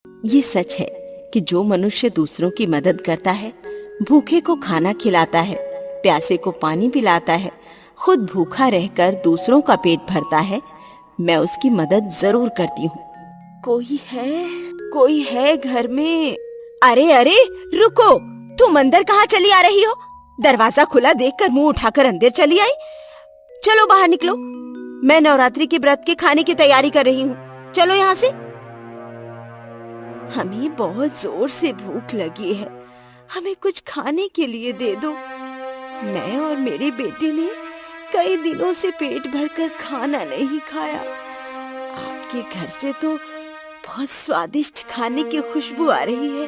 ये सच है कि जो मनुष्य दूसरों की मदद करता है, भूखे को खाना खिलाता है, प्यासे को पानी पिलाता है, खुद भूखा रहकर दूसरों का पेट भरता है, मैं उसकी मदद जरूर करती हूँ। कोई है घर में? अरे अरे रुको, तुम अंदर कहाँ चली आ रही हो? दरवाजा खुला देखकर मुंह उठाकर अंदर चली आई। चलो बाहर निकलो, मैं नवरात्रि के व्रत के खाने की तैयारी कर रही हूँ। चलो यहाँ से। हमें बहुत जोर से भूख लगी है, हमें कुछ खाने के लिए दे दो। मैं और मेरे बेटे ने कई दिनों से पेट भरकर खाना नहीं खाया। आपके घर से तो बहुत स्वादिष्ट खाने की खुशबू आ रही है।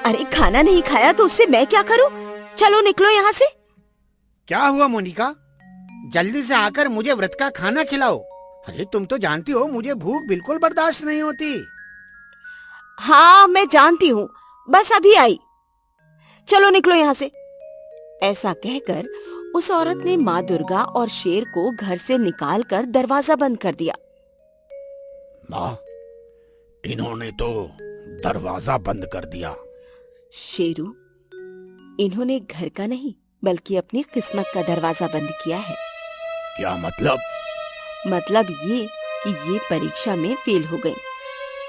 अरे खाना नहीं खाया तो उससे मैं क्या करूं? चलो निकलो यहाँ से। क्या हुआ मोनिका? जल्दी से आकर मुझे व्रत का खाना खिलाओ। अरे तुम तो जानती हो मुझे भूख बिल्कुल बर्दाश्त नहीं होती। हाँ मैं जानती हूँ, बस अभी आई। चलो निकलो यहाँ से। ऐसा कहकर उस औरत ने माँ दुर्गा और शेर को घर से निकालकर दरवाजा बंद कर दिया। माँ, इन्होंने तो दरवाजा बंद कर दिया। शेरू, इन्होंने घर का नहीं बल्कि अपनी किस्मत का दरवाजा बंद किया है। क्या मतलब? मतलब ये कि ये परीक्षा में फेल हो गई।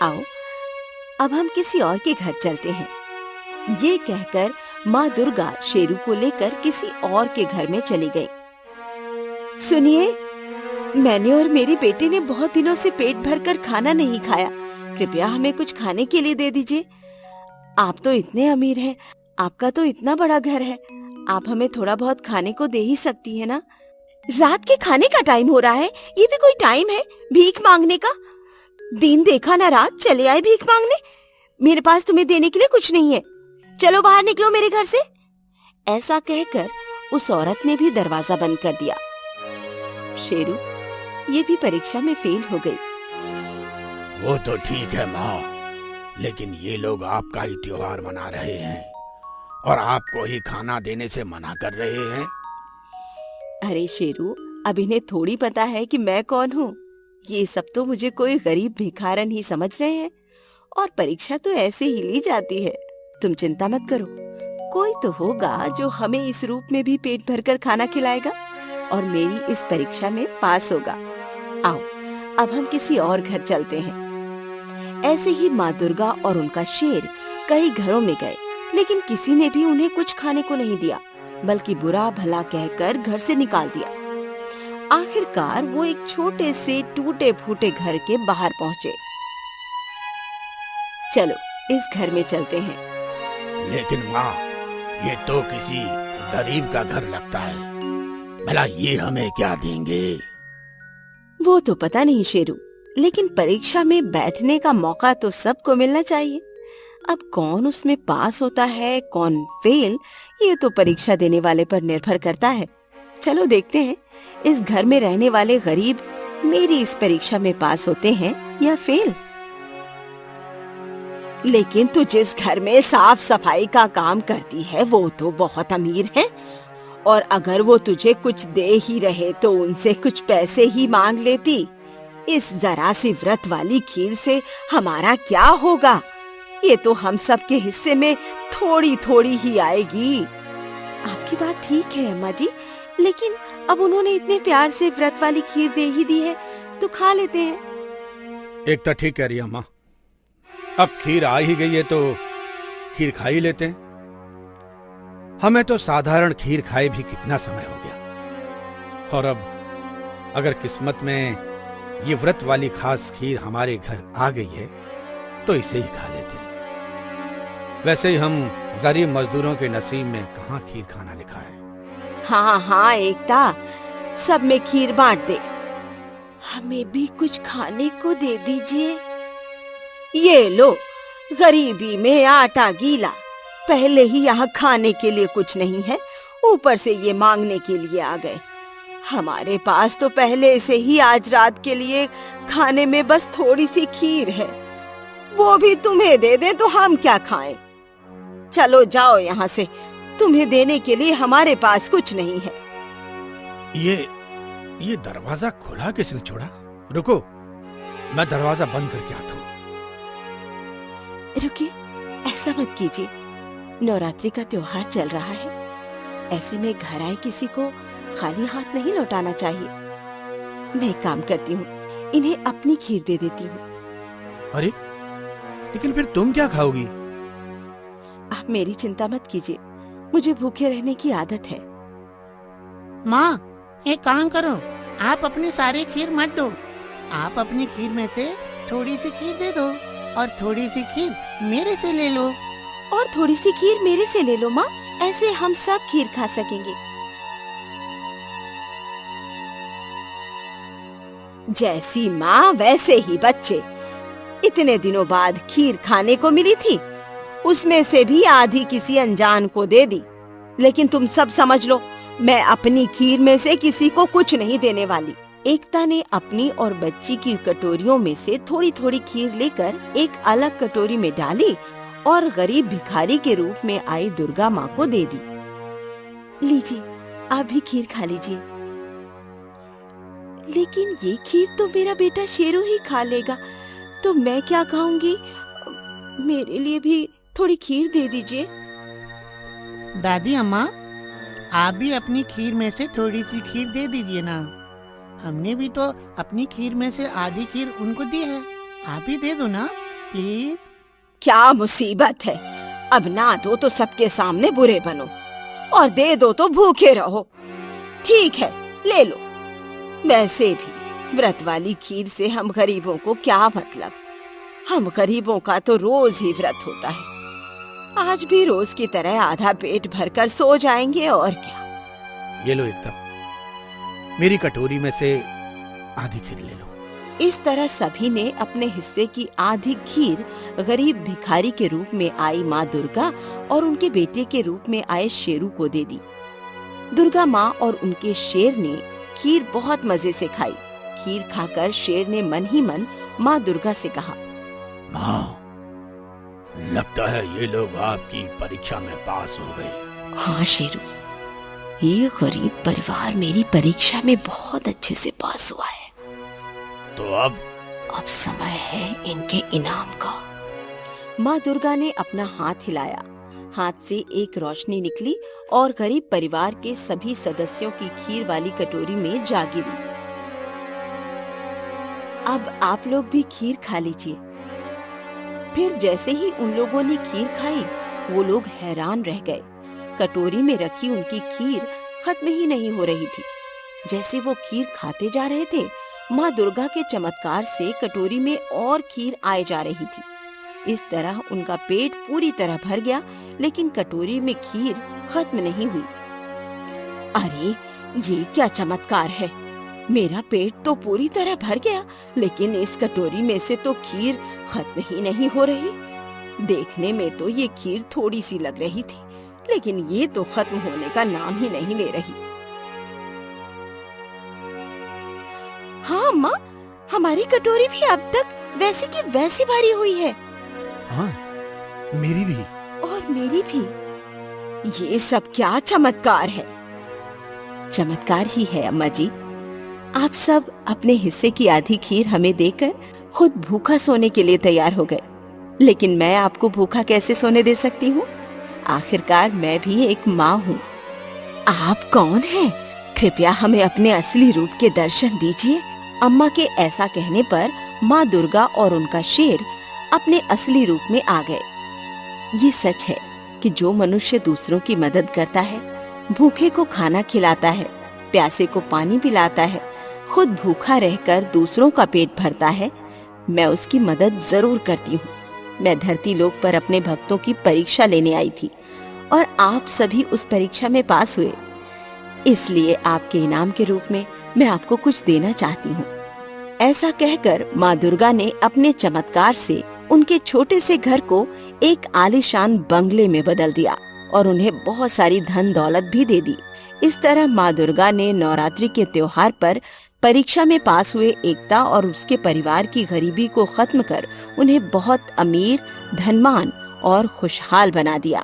आओ अब हम किसी और के घर चलते हैं। ये कहकर माँ दुर्गा शेरू को लेकर किसी और के घर में चली गई। सुनिए, मैंने और मेरे बेटे ने बहुत दिनों से पेट भरकर खाना नहीं खाया, कृपया हमें कुछ खाने के लिए दे दीजिए। आप तो इतने अमीर हैं, आपका तो इतना बड़ा घर है, आप हमें थोड़ा बहुत खाने को दे ही सकती है ना? रात के खाने का टाइम हो रहा है, ये भी कोई टाइम है भीख मांगने का? दिन देखा ना रात, चले आए भीख मांगने। मेरे पास तुम्हें देने के लिए कुछ नहीं है, चलो बाहर निकलो मेरे घर से। ऐसा कहकर उस औरत ने भी दरवाजा बंद कर दिया। शेरू, ये भी परीक्षा में फेल हो गई। वो तो ठीक है माँ, लेकिन ये लोग आपका ही त्योहार मना रहे हैं और आपको ही खाना देने से मना कर रहे हैं। अरे शेरू, अब इन्हें थोड़ी पता है कि मैं कौन हूँ। ये सब तो मुझे कोई गरीब भिखारन ही समझ रहे हैं और परीक्षा तो ऐसे ही ली जाती है। तुम चिंता मत करो, कोई तो होगा जो हमें इस रूप में भी पेट भरकर खाना खिलाएगा और मेरी इस परीक्षा में पास होगा। आओ अब हम किसी और घर चलते हैं। ऐसे ही माँ दुर्गा और उनका शेर कई घरों में गए, लेकिन किसी ने भी उन्हें कुछ खाने को नहीं दिया, बल्कि बुरा भला कहकर घर से निकाल दिया। आखिरकार वो एक छोटे से टूटे फूटे घर के बाहर पहुँचे। चलो इस घर में चलते हैं। लेकिन माँ, ये तो किसी गरीब का घर लगता है, भला ये हमें क्या देंगे? वो तो पता नहीं शेरू, लेकिन परीक्षा में बैठने का मौका तो सबको मिलना चाहिए। अब कौन उसमें पास होता है कौन फेल, ये तो परीक्षा देने वाले पर निर्भर करता है। चलो देखते हैं इस घर में रहने वाले गरीब मेरी इस परीक्षा में पास होते हैं या फेल। लेकिन तू जिस घर में साफ सफाई का काम करती है वो तो बहुत अमीर है, और अगर वो तुझे कुछ दे ही रहे तो उनसे कुछ पैसे ही मांग लेती। इस जरा सी व्रत वाली खीर से हमारा क्या होगा? ये तो हम सब के हिस्से में थोड़ी थोड़ी ही आएगी। आपकी बात ठीक है अम्मा जी, लेकिन अब उन्होंने इतने प्यार से व्रत वाली खीर दे ही दी है तो खा लेते हैं। एक तो ठीक कह रही है अम्मा, अब खीर आ ही गई है तो खीर खा ही लेते हैं। हमें तो साधारण खीर खाए भी कितना समय हो गया, और अब अगर किस्मत में ये व्रत वाली खास खीर हमारे घर आ गई है तो इसे ही खा लेते हैं। वैसे ही हम गरीब मजदूरों के नसीब में कहाँ खीर खाना लिखा है। हाँ हाँ एकता, सब में खीर बांट दे, हमें भी कुछ खाने को दे दीजिए। ये लो, गरीबी में आटा गीला, पहले ही यहाँ खाने के लिए कुछ नहीं है, ऊपर से ये मांगने के लिए आ गए। हमारे पास तो पहले से ही आज रात के लिए खाने में बस थोड़ी सी खीर है, वो भी तुम्हें दे दें तो हम क्या खाएं? चलो जाओ यहाँ से, तुम्हें देने के लिए हमारे पास कुछ नहीं है। ये दरवाजा खुला किसने छोड़ा? रुको, मैं दरवाजा बंद करके आता हूँ। रुकिए, ऐसा मत कीजिए। नवरात्रि का त्योहार चल रहा है, ऐसे में घर आए किसी को खाली हाथ नहीं लौटाना चाहिए। मैं एक काम करती हूँ, इन्हें अपनी खीर दे देती हूँ। अरे, लेकिन फिर तुम क्या खाओगी? आप मेरी चिंता मत कीजिए, मुझे भूखे रहने की आदत है। माँ, एक काम करो, आप अपनी सारी खीर मत दो। आप अपनी खीर में से थोड़ी सी खीर दे दो और थोड़ी सी खीर मेरे से ले लो। और थोड़ी सी खीर मेरे से ले लो माँ, ऐसे हम सब खीर खा सकेंगे। जैसी माँ वैसे ही बच्चे। इतने दिनों बाद खीर खाने को मिली थी, उसमें से भी आधी किसी अनजान को दे दी। लेकिन तुम सब समझ लो, मैं अपनी खीर में से किसी को कुछ नहीं देने वाली। एकता ने अपनी और बच्ची की कटोरियों में से थोड़ी थोड़ी खीर लेकर एक अलग कटोरी में डाली और गरीब भिखारी के रूप में आई दुर्गा माँ को दे दी। लीजिए, आप भी खीर खा लीजिए। लेकिन ये खीर तो मेरा बेटा शेरू ही खा लेगा, तो मैं क्या खाऊंगी? मेरे लिए भी थोड़ी खीर दे दीजिए। दादी अम्मा, आप भी अपनी खीर में से थोड़ी सी खीर दे दीजिए ना। हमने भी तो अपनी खीर में से आधी खीर उनको दी है, आप भी दे दो ना प्लीज। क्या मुसीबत है, अब ना दो तो सबके सामने बुरे बनो, और दे दो तो भूखे रहो। ठीक है, ले लो। वैसे भी व्रत वाली खीर से हम गरीबों को क्या मतलब? हम गरीबों का तो रोज ही व्रत होता है। आज भी रोज की तरह आधा पेट भरकर सो जाएंगे, और क्या। ये लो एकता, मेरी कटोरी में से आधी खीर ले लो। इस तरह सभी ने अपने हिस्से की आधी खीर गरीब भिखारी के रूप में आई माँ दुर्गा और उनके बेटे के रूप में आए शेरू को दे दी। दुर्गा माँ और उनके शेर ने खीर बहुत मजे से खाई। खीर खाकर शेर ने मन ही मन माँ दुर्गा से कहा, माँ, लगता है ये लोग आपकी परीक्षा में पास हो गए। हाँ शेरू, ये गरीब परिवार मेरी परीक्षा में बहुत अच्छे से पास हुआ है। तो अब समय है इनके इनाम का। माँ दुर्गा ने अपना हाथ हिलाया, हाथ से एक रोशनी निकली और गरीब परिवार के सभी सदस्यों की खीर वाली कटोरी में जा गिरी। अब आप लोग भी खीर खा लीजिए। फिर जैसे ही उन लोगों ने खीर खाई, वो लोग हैरान रह गए। कटोरी में रखी उनकी खीर खत्म ही नहीं हो रही थी। जैसे वो खीर खाते जा रहे थे, माँ दुर्गा के चमत्कार से कटोरी में और खीर आए जा रही थी। इस तरह उनका पेट पूरी तरह भर गया, लेकिन कटोरी में खीर खत्म नहीं हुई। अरे, ये क्या चमत्कार है! मेरा पेट तो पूरी तरह भर गया, लेकिन इस कटोरी में से तो खीर खत्म ही नहीं हो रही। देखने में तो ये खीर थोड़ी सी लग रही थी, लेकिन ये तो खत्म होने का नाम ही नहीं ले रही। हाँ माँ, हमारी कटोरी भी अब तक वैसी की वैसी भरी हुई है। हाँ, मेरी भी। और मेरी भी। ये सब क्या चमत्कार है? चमत्कार ही है अम्मा जी। आप सब अपने हिस्से की आधी खीर हमें देकर खुद भूखा सोने के लिए तैयार हो गए, लेकिन मैं आपको भूखा कैसे सोने दे सकती हूँ? आखिरकार मैं भी एक माँ हूँ। आप कौन हैं? कृपया हमें अपने असली रूप के दर्शन दीजिए। अम्मा के ऐसा कहने पर माँ दुर्गा और उनका शेर अपने असली रूप में आ गए। ये सच है कि जो मनुष्य दूसरों की मदद करता है, भूखे को खाना खिलाता है, प्यासे को पानी पिलाता है, खुद भूखा रहकर दूसरों का पेट भरता है, मैं उसकी मदद जरूर करती हूँ। मैं धरती लोक पर अपने भक्तों की परीक्षा लेने आई थी और आप सभी उस परीक्षा में पास हुए। इसलिए आपके इनाम के रूप में मैं आपको कुछ देना चाहती हूँ। ऐसा कहकर माँ दुर्गा ने अपने चमत्कार से उनके छोटे से घर को एक आलीशान बंगले में बदल दिया और उन्हें बहुत सारी धन दौलत भी दे दी। इस तरह माँ दुर्गा ने नवरात्रि के त्योहार पर परीक्षा में पास हुए एकता और उसके परिवार की गरीबी को खत्म कर उन्हें बहुत अमीर, धनवान और खुशहाल बना दिया।